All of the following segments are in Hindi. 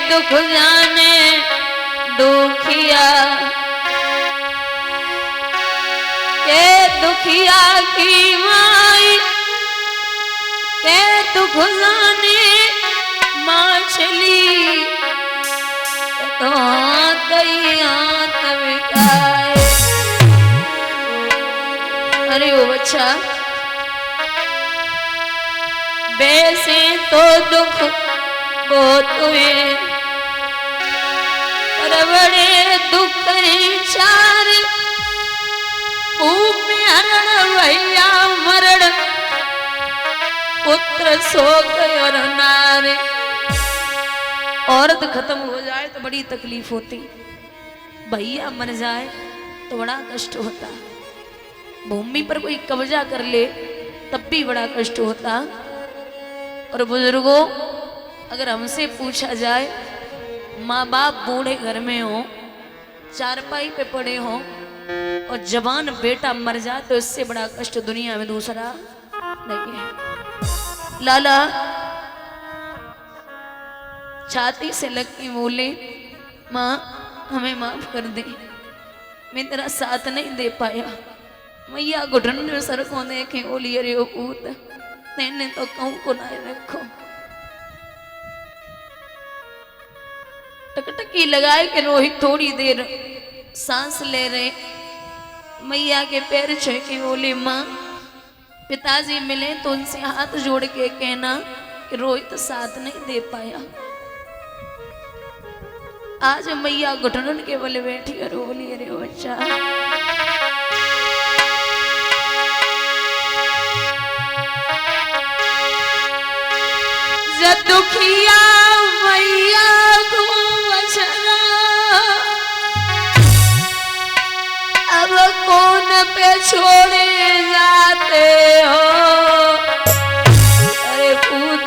दुख जाने दुखिया, के दुखिया की माई के दुख जाने माछली तो हाथ विकाए। अरे ओ बच्चा वैसे तो दुख बहुत हुए पर बड़े दुख चार भूमि हरण भैया मरण पुत्र शोक और नारे। औरत खत्म हो जाए तो बड़ी तकलीफ होती, भैया मर जाए तो बड़ा कष्ट होता, भूमि पर कोई कब्जा कर ले तब भी बड़ा कष्ट होता। और बुजुर्गों अगर हमसे पूछा जाए माँ बाप बूढ़े घर में हो, चारपाई पे पड़े हो और जवान बेटा मर जाए तो इससे बड़ा कष्ट दुनिया में दूसरा नहीं है। लाला छाती से लग के बोले माँ हमें माफ कर दे, मैं तेरा साथ नहीं दे पाया। मैया घुटन में सर को देखे बोली अरे ओ पूत तेने तो कहूं को ना रखो। टकटकी लगाए के रोहित थोड़ी देर सांस ले रहे, मैया के पैर छुए के बोले माँ पिताजी मिले तो उनसे हाथ जोड़ के कहना कि रोहित साथ नहीं दे पाया। आज मैया घुटनों के बल बैठी और बोली अरे बच्चा जब दुखिया मैया को बचना अब कौन पे छोड़े जाते हो। अरे पूत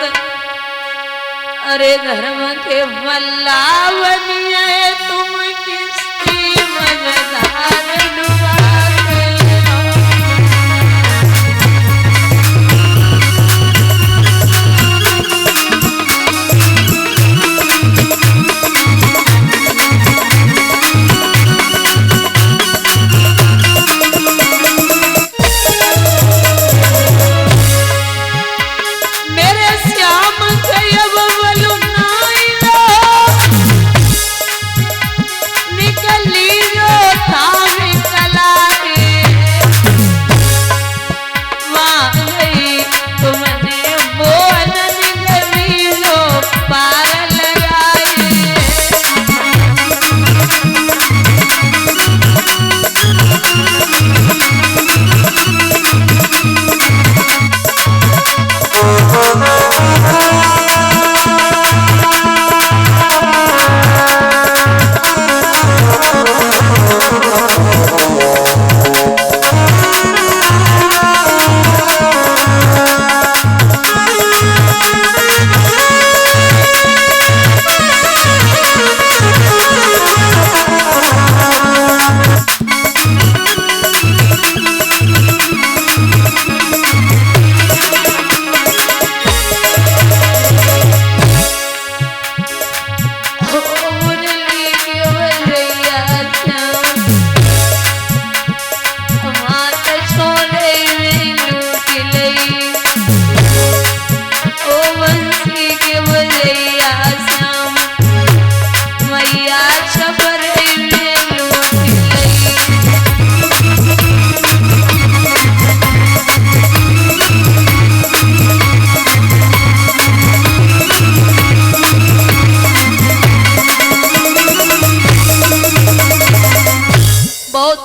अरे धर्म के मल्ला बनिए तुम किसकी मजेदार डुबाते हो।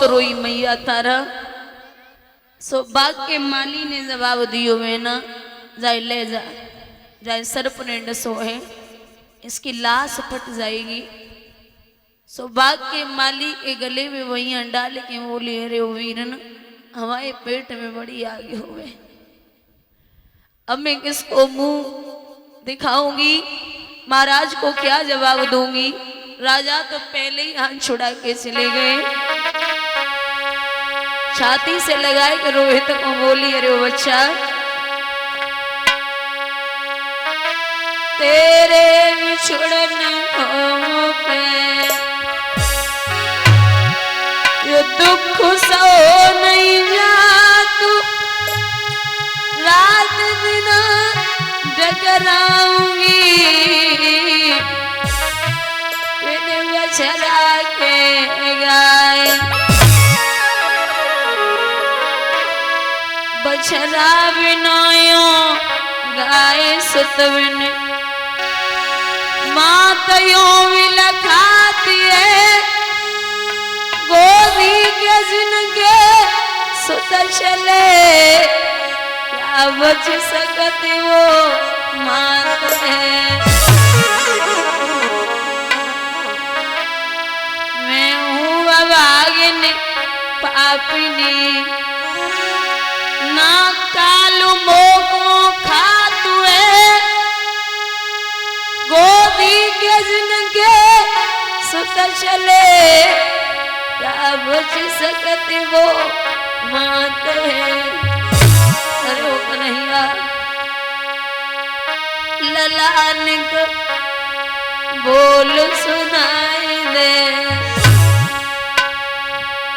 रोई मैया तारा। सो बाग के माली ने जवाब दियो वे ना जाए ले जा जाए सर्प ने डसो है इसकी लाश फट जाएगी। सो बाग के माली के गले में वही अंडा लेके बोली अरे ओ वीरन हमारे पेट में बड़ी आगे हो गए, अब मैं किसको मुंह दिखाऊंगी, महाराज को क्या जवाब दूंगी। राजा तो पहले ही हाथ छुड़ा के चले गए। छाती से लगाए कि रोहित को बोली अरे ओ बच्चा तेरे बिछड़न चराऊंगी बिन बछड़ा के गाय, बछड़ा बिनायो गाय सुत बिन मात यूं भी लखाती है, गोदी के जिनके सुत चले क्या बच सकती वो मात है। मैं हूँ अभागिनी पापिनी ना कालू मोको खातू है, गोदी के जिनके सुत चले क्या बच सकती वो मात है। अरे ओ कन्हैया ललान को बोल सुनाई दे,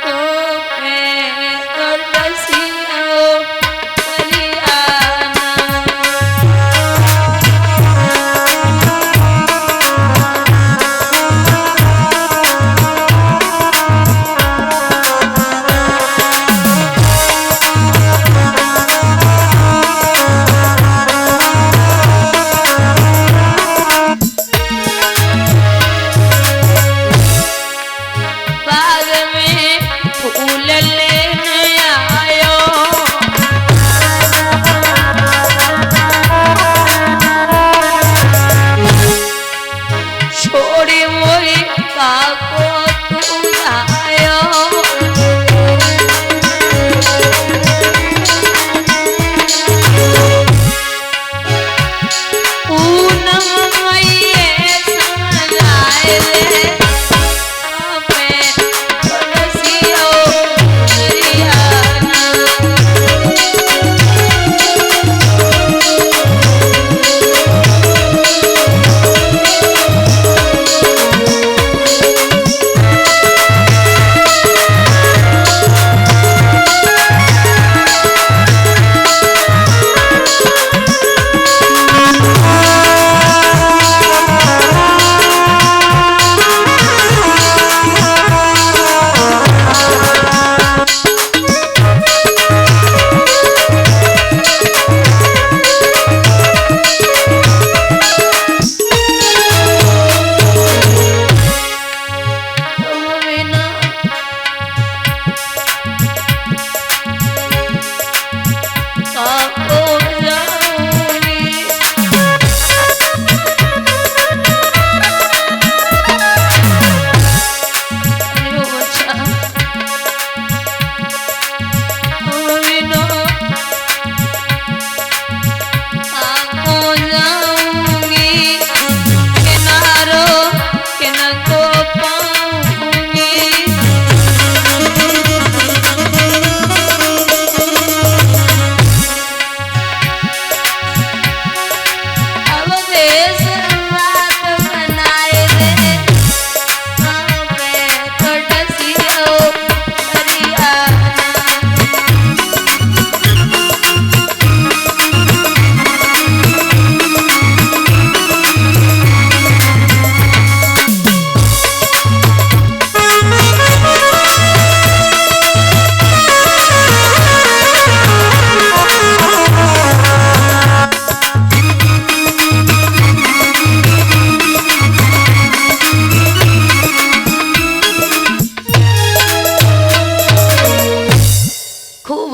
तो मैं तो बसिया हरियाणा।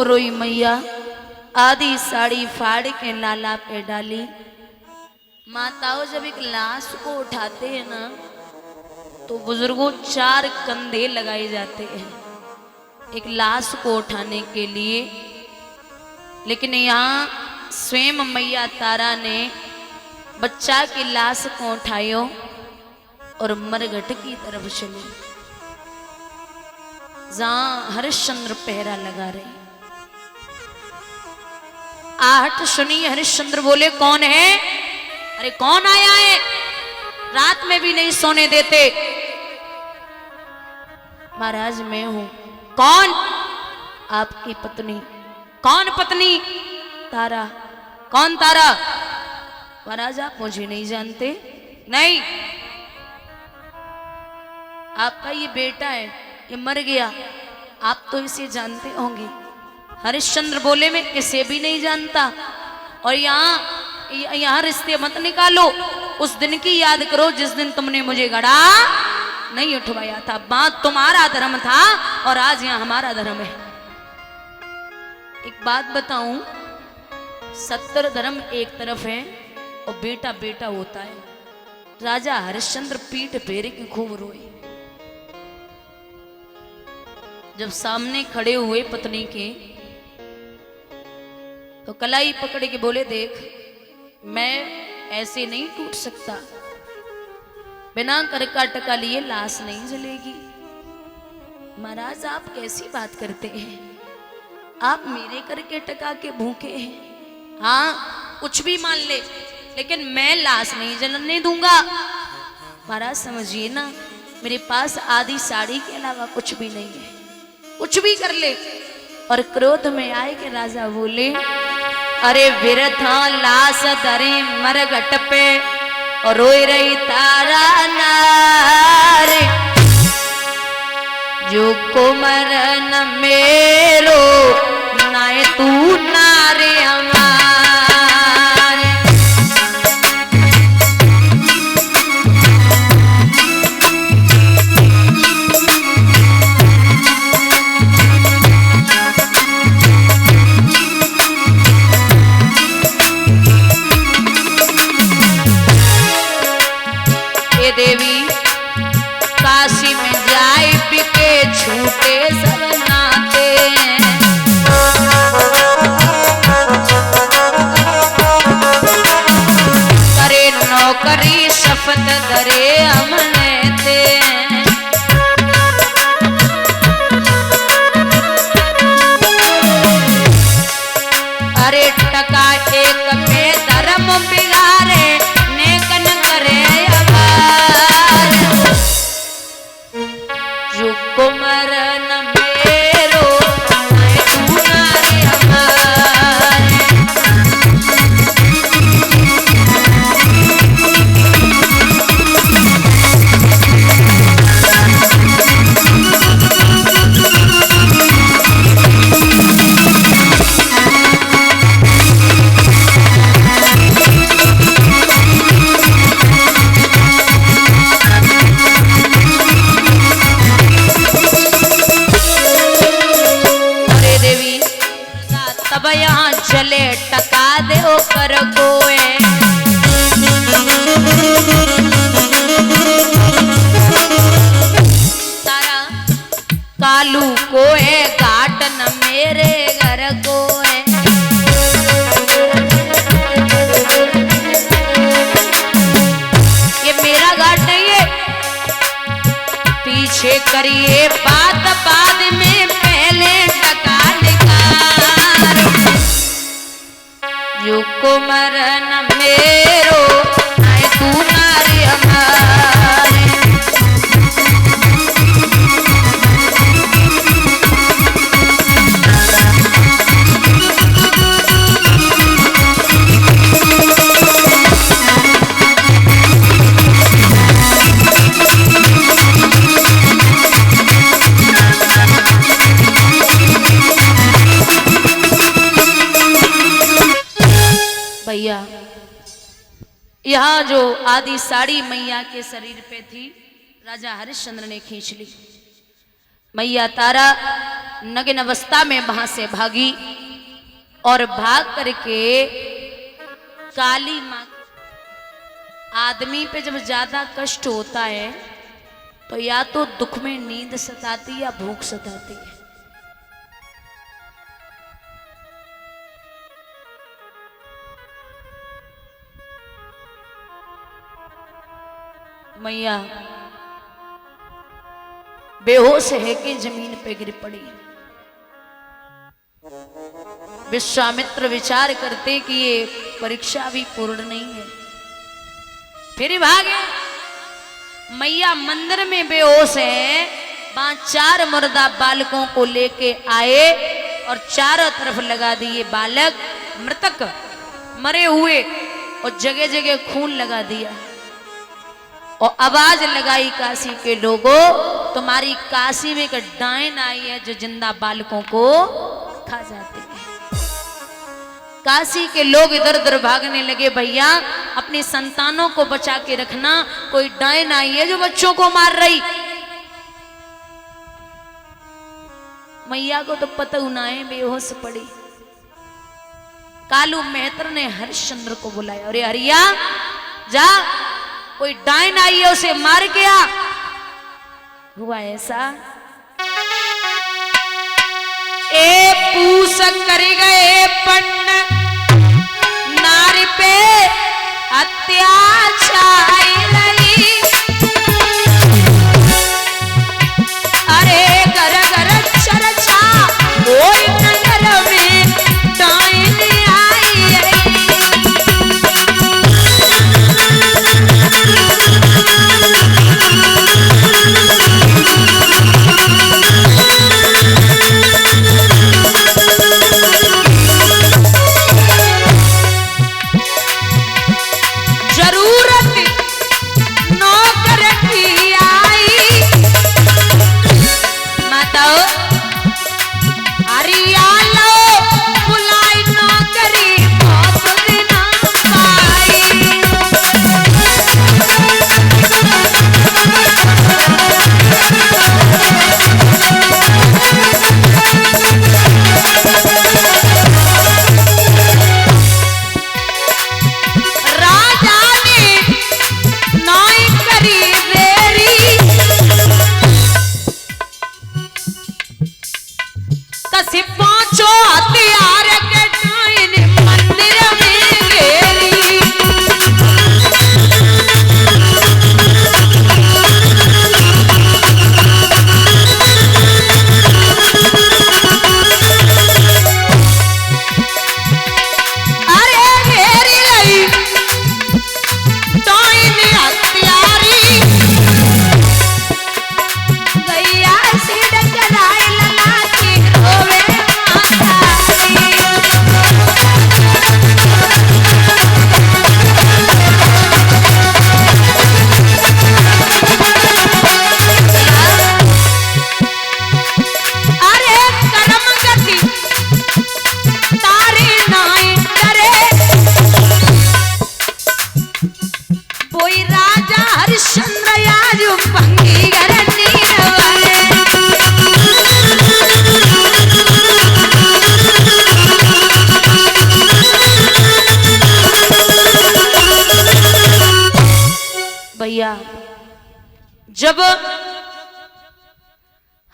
रोई मैया, आधी साड़ी फाड़ के लाला पे डाली। माताओं जब एक लाश को उठाते हैं ना, तो बुजुर्गों 4 कंधे लगाए जाते हैं एक लाश को उठाने के लिए। लेकिन यहाँ स्वयं मैया तारा ने बच्चा की लाश को उठायो और मरघट की तरफ चली, जहां हरिश्चंद्र पहरा लगा रहे। आहट सुनी हरिश्चंद्र बोले, कौन है? अरे कौन आया है? रात में भी नहीं सोने देते। महाराज मैं हूं। कौन? आपकी पत्नी। कौन पत्नी? तारा। कौन तारा? महाराज आप मुझे नहीं जानते? नहीं, आपका ये बेटा है, ये मर गया, आप तो इसे जानते होंगे। हरिश्चंद्र बोले मैं इसे भी नहीं जानता, और यहाँ रिश्ते मत निकालो, उस दिन की याद करो जिस दिन तुमने मुझे गड़ा नहीं उठवाया था। बात तुम्हारा धर्म था और आज यहाँ हमारा धर्म है। एक बात बताऊं, 70 धर्म एक तरफ है और बेटा बेटा होता है। राजा हरिश्चंद्र पीठ फेर के खूब रोए। जब सामने खड़े हुए पत्नी के, तो कलाई पकड़ के बोले देख, मैं ऐसे नहीं टूट सकता, बिना करका टका लिए लाश नहीं जलेगी। महाराज आप कैसी बात करते हैं, आप मेरे करके टका के भूखे हैं। हाँ कुछ भी मान ले, लेकिन मैं लाश नहीं जलने दूंगा। महाराज समझिए ना, मेरे पास आधी साड़ी के अलावा कुछ भी नहीं है, कुछ भी कर ले। और क्रोध में आए के राजा बोले, अरे विरथा लाश धरे मरघट पे और रोई रही तारा नारे, जो कुमर न मेरो नाय तू नारे हमारे। देवी काशी में जाए बिके छूटे सब नाते, करे नौकरी शपथ धरे हमने ते। अरे टका एक पे धर्म बिगाड़े, नेकन करे कुमर न मेरो तू नारे हमारे। तब यहाँ चले टका दे कर गोए, तारा कालू को है घाट न मेरे घर को है। ये मेरा घाट नहीं है, पीछे करिए बात बाद में, पहले टका जो कुमर न मेरो नाय तू नारे हमारे। भैया यहाँ जो आदि साड़ी मैया के शरीर पे थी, राजा हरिश्चंद्र ने खींच ली। मैया तारा नग्न अवस्था में वहां से भागी और भाग करके काली माँ। आदमी पे जब ज्यादा कष्ट होता है तो या तो दुख में नींद सताती या भूख सताती है। मैया बेहोश है कि जमीन पे गिर पड़ी। विश्वामित्र विचार करते कि ये परीक्षा भी पूर्ण नहीं है, फिर भागे। मैया मंदिर में बेहोश है, वहां 4 मुर्दा बालकों को लेके आए और चारों तरफ लगा दिए बालक मृतक मरे हुए। और जगह जगह खून लगा दिया और आवाज लगाई काशी के लोगों, तुम्हारी काशी में एक डायन आई है जो जिंदा बालकों को खा जाती है। काशी के लोग इधर उधर भागने लगे, भैया अपनी संतानों को बचा के रखना, कोई डायन आई है जो बच्चों को मार रही। मैया को तो पता उनाए बेहोश पड़ी। कालू मेहतर ने हरिश्चंद्र को बुलाया, अरे हरिया जा, कोई डायन आई है उसे मार के आ। हुआ ऐसा, ए पूस कर गए पन्न नारी पे अत्याचार रही, अरे घर घर चर्चा कोई नगर में डायन आई रही। भैया जब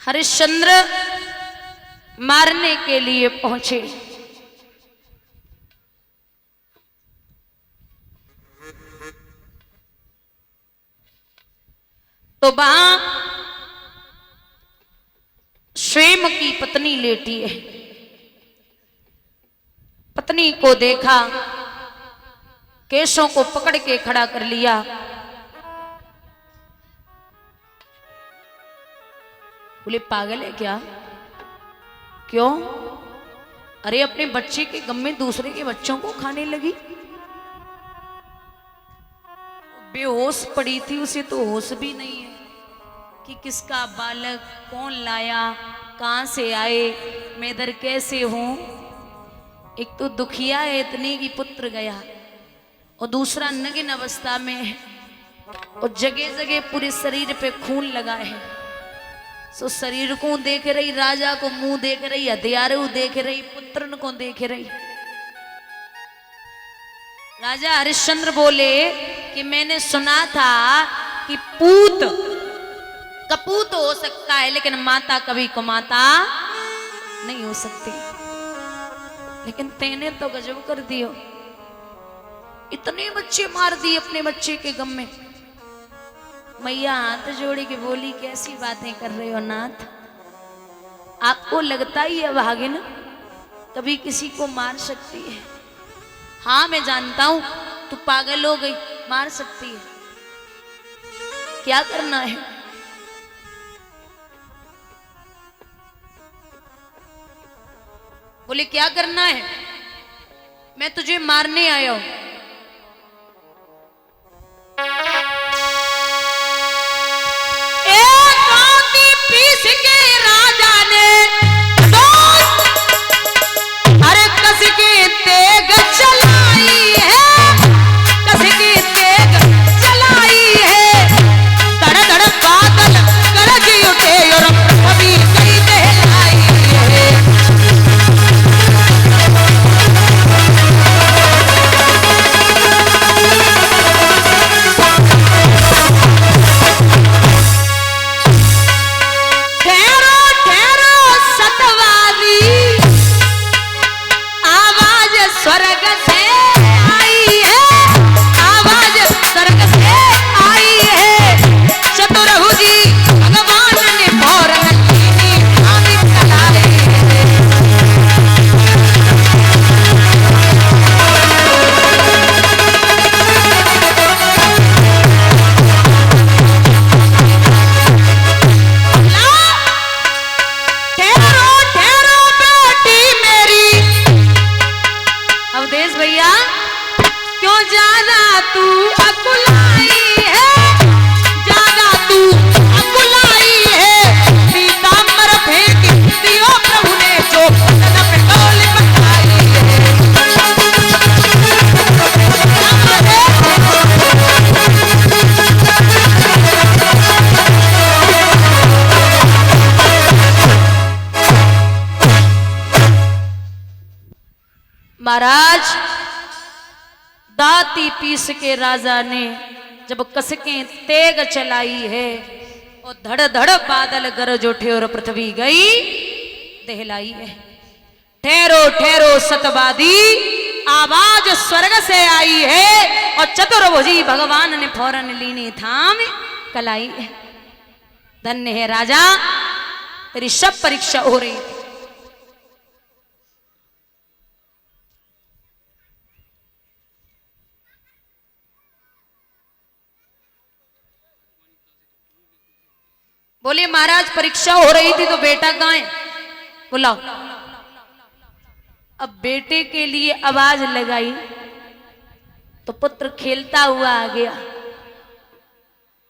हरिश्चंद्र मारने के लिए पहुंचे तो वहां स्वयं की पत्नी लेटी है। पत्नी को देखा, केशों को पकड़ के खड़ा कर लिया। बोले पागल है क्या? क्यों? अरे अपने बच्चे के गम में दूसरे के बच्चों को खाने लगी। बेहोश पड़ी थी, उसे तो होश भी नहीं है कि किसका बालक कौन लाया, कहां से आए, मैं इधर कैसे हूं। एक तो दुखिया है इतनी कि पुत्र गया और दूसरा नग्न अवस्था में है और जगह जगह पूरे शरीर पे खून लगा है। सो शरीर को देख रही, राजा को मुंह देख रही, हथियारों देख रही, पुत्रन को देख रही। राजा हरिश्चंद्र बोले कि मैंने सुना था कि पूत कपूत हो सकता है लेकिन माता कभी कुमाता नहीं हो सकती। लेकिन तेने तो गजब कर दियो, इतने बच्चे मार दिए अपने बच्चे के गम में। मैया हाथ जोड़ी के बोली कैसी बातें कर रहे हो नाथ, आपको लगता ही है भागिन कभी किसी को मार सकती है? हाँ मैं जानता हूं तू पागल हो गई, मार सकती है। क्या करना है? बोले क्या करना है? मैं तुझे मारने आया हूं। महाराज दाती पीस के राजा ने जब कसकें तेग चलाई है और धड़ धड़ बादल गरज उठे और पृथ्वी गई दहलाई है। ठहरो ठहरो सतवादी आवाज स्वर्ग से आई है और चतुर्भुजी भगवान ने फौरन लीनी थाम कलाई है। धन्य है राजा तेरी सब परीक्षा हो रही थी। बोले महाराज परीक्षा हो रही थी तो बेटा कहाँ है? बुलाओ। अब बेटे के लिए आवाज लगाई तो पुत्र खेलता हुआ आ गया।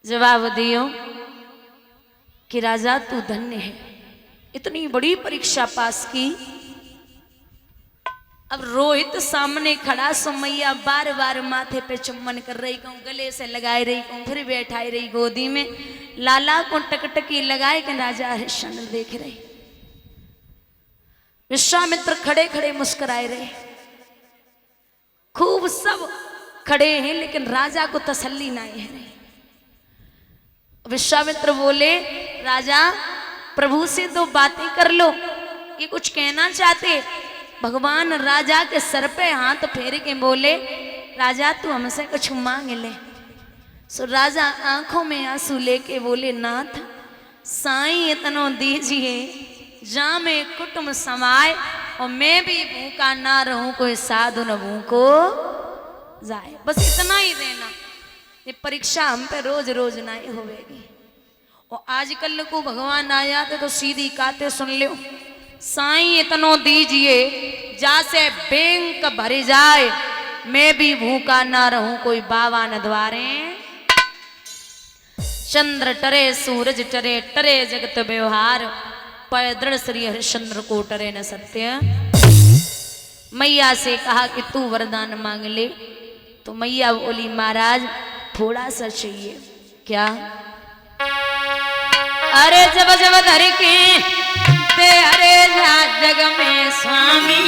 जवाब दियो कि राजा तू धन्य है, इतनी बड़ी परीक्षा पास की। अब रोहित सामने खड़ा सो मैया बार बार माथे पे चुम्बन कर रही कहूँ, गले से लगाई रही कहूँ, फिर बैठाई रही गोदी में, लाला को टकटकी लगाए कि राजा हरिश्चंद्र देख रहे। विश्वामित्र खड़े खड़े मुस्कुराए रहे, खूब सब खड़े हैं लेकिन राजा को तसल्ली ना है रही। विश्वामित्र बोले राजा प्रभु से दो बातें कर लो, ये कुछ कहना चाहते। भगवान राजा के सर पे हाथ फेर के बोले राजा तू हमसे कुछ मांग ले। सो राजा आंखों में आंसू लेके बोले नाथ साईं इतनो दीजिए जा में कुटुंब समाए और मैं भी भूखा ना रहूं, कोई साधु न भूखो जाए। बस इतना ही देना, ये परीक्षा हम पे रोज रोज ना ही होवेगी। और आजकल को भगवान आया तो सीधी काते सुन लो, साईं इतनो दीजिए जासे बैंक भर जाए, मैं भी भूखा ना रहूं, कोई बाबा न द्वारे। चंद्र टरे सूरज टरे, टरे जगत व्यवहार, पर दृढ़ श्री हरिश्चंद्र को टरे न सत्य। मैया से कहा कि तू वरदान मांग ले, तो मैया बोली महाराज थोड़ा सा चाहिए। क्या? अरे जब जब धर के ते अरे जा जग में स्वामी